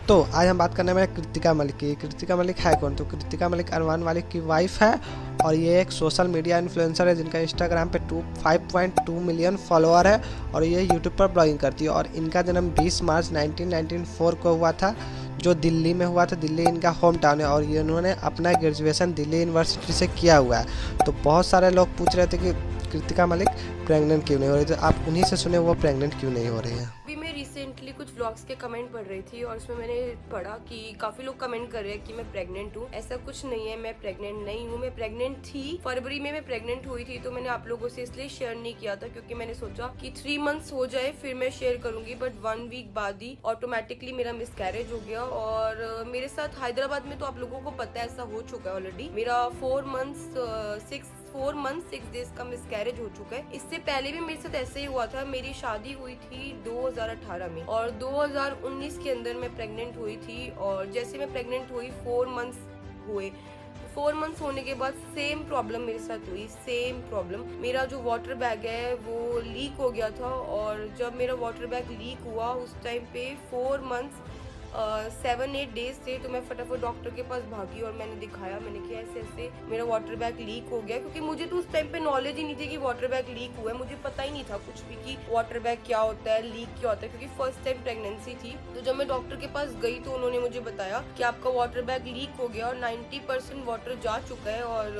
तो आज हम बात करने वाले कृतिका मलिक की। कृतिका मलिक है कौन? तो कृतिका मलिक अरमान मलिक की वाइफ है और ये एक सोशल मीडिया इन्फ्लुएंसर है जिनका इंस्टाग्राम पे 5.2 मिलियन फॉलोअर है और ये यूट्यूब पर ब्लॉगिंग करती है। और इनका जन्म 20 मार्च 1994 को हुआ था, जो दिल्ली में हुआ था। दिल्ली इनका होम टाउन है और ये इन्होंने अपना ग्रेजुएशन दिल्ली यूनिवर्सिटी से किया हुआ है। तो बहुत सारे लोग पूछ रहे थे कि कृतिका मलिक प्रेग्नेंट क्यों नहीं हो रही, तो आप उन्हीं से सुने वो प्रेग्नेंट क्यों नहीं हो रही हैं। अभी मैं रिसेंटली कुछ व्लॉग्स के कमेंट पढ़ रही थी और उसमें मैंने पढ़ा कि काफी लोग कमेंट कर रहे हैं कि मैं प्रेग्नेंट हूँ। ऐसा कुछ नहीं है, मैं प्रेग्नेंट नहीं हूँ। मैं प्रेग्नेंट थी, फरवरी में मैं प्रेग्नेंट हुई थी, तो मैंने आप लोगों से इसलिए शेयर नहीं किया था क्योंकि मैंने सोचा कि 3 मंथ्स हो जाए फिर मैं शेयर करूंगी। बट 1 वीक बाद ही ऑटोमेटिकली मेरा मिसकैरेज हो गया और मेरे साथ हैदराबाद में तो आप लोगों को पता है ऐसा हो चुका है ऑलरेडी। मेरा 4 मंथ 6 डेज का मिसकैरेज हो चुका है। इससे पहले भी मेरे साथ ऐसे ही हुआ था। मेरी शादी हुई थी 2018 में और 2019 के अंदर मैं प्रेग्नेंट हुई थी। और जैसे मैं प्रेग्नेंट हुई 4 मंथ्स हुए, 4 मंथ्स होने के बाद सेम प्रॉब्लम मेरे साथ हुई। सेम प्रॉब्लम, मेरा जो वाटर बैग है वो लीक हो गया था। और जब मेरा वाटर बैग लीक हुआ उस टाइम पे 4 मंथ्स 7-8 डेज थे, तो मैं फटाफट डॉक्टर के पास भागी और मैंने दिखाया। मैंने कहा ऐसे ऐसे मेरा वाटर बैग लीक हो गया, क्योंकि मुझे तो उस टाइम पे नॉलेज ही नहीं थी कि वाटर बैग लीक हुआ है। मुझे पता ही नहीं था कुछ भी कि वाटर बैग क्या होता है, लीक क्या होता है, क्योंकि फर्स्ट टाइम प्रेगनेंसी थी। तो जब मैं डॉक्टर के पास गई तो उन्होंने मुझे बताया कि आपका वाटर बैग लीक हो गया और 90% वाटर जा चुका है और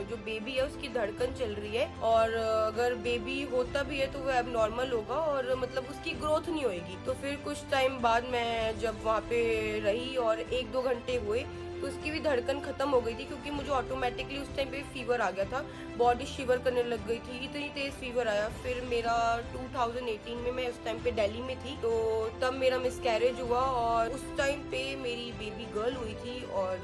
जो बेबी है उसकी धड़कन चल रही है और अगर बेबी होता भी है तो वो अब नॉर्मल होगा और मतलब उसकी ग्रोथ नहीं होगी। तो फिर कुछ टाइम बाद मैं जब वहाँ पे रही और 1-2 घंटे हुए तो उसकी भी धड़कन खत्म हो गई थी, क्योंकि मुझे ऑटोमेटिकली उस टाइम पे फीवर आ गया था। बॉडी शिवर करने लग गई थी, इतनी तेज फीवर आया। फिर मेरा 2018 में, मैं उस टाइम पे दिल्ली में थी, तो तब मेरा मिसकैरेज हुआ और उस टाइम पे मेरी बेबी गर्ल हुई थी। और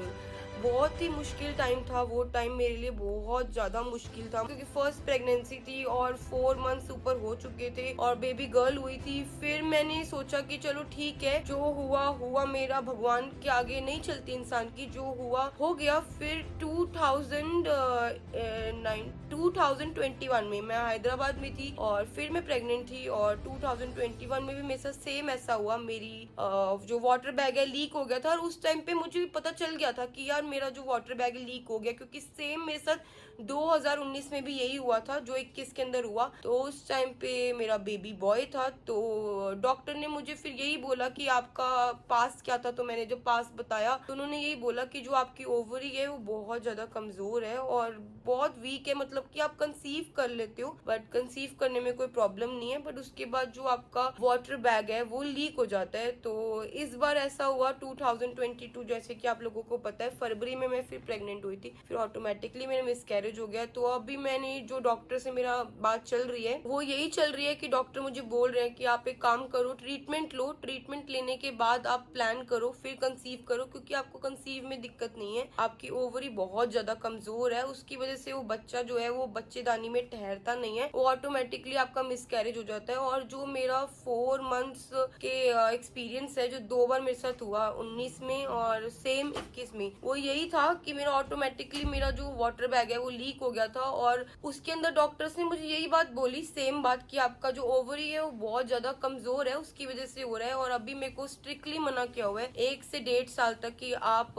बहुत ही मुश्किल टाइम था वो टाइम मेरे लिए, बहुत ज्यादा मुश्किल था, क्योंकि फर्स्ट प्रेगनेंसी थी और 4 मंथ्स ऊपर हो चुके थे और बेबी गर्ल हुई थी। फिर मैंने सोचा कि चलो ठीक है, जो हुआ हुआ, मेरा भगवान के आगे नहीं चलती इंसान की, जो हुआ हो गया। फिर 2021 में मैं हैदराबाद में थी और फिर मैं प्रेग्नेंट थी और 2021 में भी मेरे साथ सेम ऐसा हुआ। मेरी जो वाटर बैग है लीक हो गया था और उस टाइम पे मुझे पता चल गया था कि यार मेरा जो वाटर बैग लीक हो गया, क्योंकि सेम मेरे साथ 2019 में भी यही हुआ था जो 21 के अंदर हुआ। तो उस टाइम पे मेरा बेबी बॉय था, तो डॉक्टर ने मुझे फिर यही बोला कि आपका पास क्या था। तो मैंने जब पास बताया तो उन्होंने यही बोला कि जो आपकी ओवरी है वो बहुत ज्यादा कमजोर है और बहुत वीक है, मतलब कि आप कंसीव कर लेते हो बट कंसीव करने में कोई प्रॉब्लम नहीं है, बट उसके बाद जो आपका वाटर बैग है वो लीक हो जाता है। तो इस बार ऐसा हुआ 2022, जैसे कि आप लोगों को पता है, फरवरी में मैं फिर प्रेग्नेंट हुई थी, फिर ऑटोमेटिकली मेरा मिसकैरेज हो गया। तो अभी मैंने जो डॉक्टर से मेरा बात चल रही है वो यही चल रही है कि डॉक्टर मुझे बोल रहे हैं कि आप एक काम करो, ट्रीटमेंट लो, ट्रीटमेंट लेने के बाद आप प्लान करो, फिर कंसीव करो, क्योंकि आपको कंसीव में दिक्कत नहीं है। आपकी ओवरी बहुत ज्यादा कमजोर है, उसकी वजह से वो बच्चा जो है वो बच्चेदानी में ठहरता नहीं है, वो ऑटोमेटिकली आपका मिसकैरेज हो जाता है। और जो मेरा 4 मंथ्स के एक्सपीरियंस है, जो 2 बार मेरे साथ हुआ, 19 में और सेम 21 में, वो यही था कि मेरा ऑटोमेटिकली मेरा जो वाटर बैग है वो लीक हो गया था। और उसके अंदर डॉक्टर्स ने मुझे यही बात बोली, सेम बात, कि आपका जो ओवरी है वो बहुत ज्यादा कमजोर है, उसकी वजह से हो रहा है। और अभी मेरे को स्ट्रिक्टली मना किया हुआ है 1 से 1.5 साल तक कि आप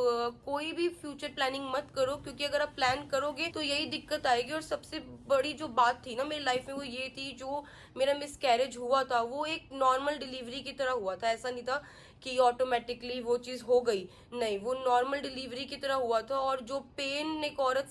कोई भी फ्यूचर प्लानिंग मत करो, क्योंकि अगर आप प्लान करोगे तो यही दिक्कत आएगी। और सबसे बड़ी जो बात थी ना मेरी लाइफ में वो ये थी, जो मेरा मिसकैरेज हुआ था वो एक नॉर्मल डिलीवरी की तरह हुआ था। ऐसा नहीं था कि ऑटोमेटिकली वो चीज हो गई, नहीं, वो नॉर्मल डिलीवरी की तरह हुआ था। और जो पेन एक औरत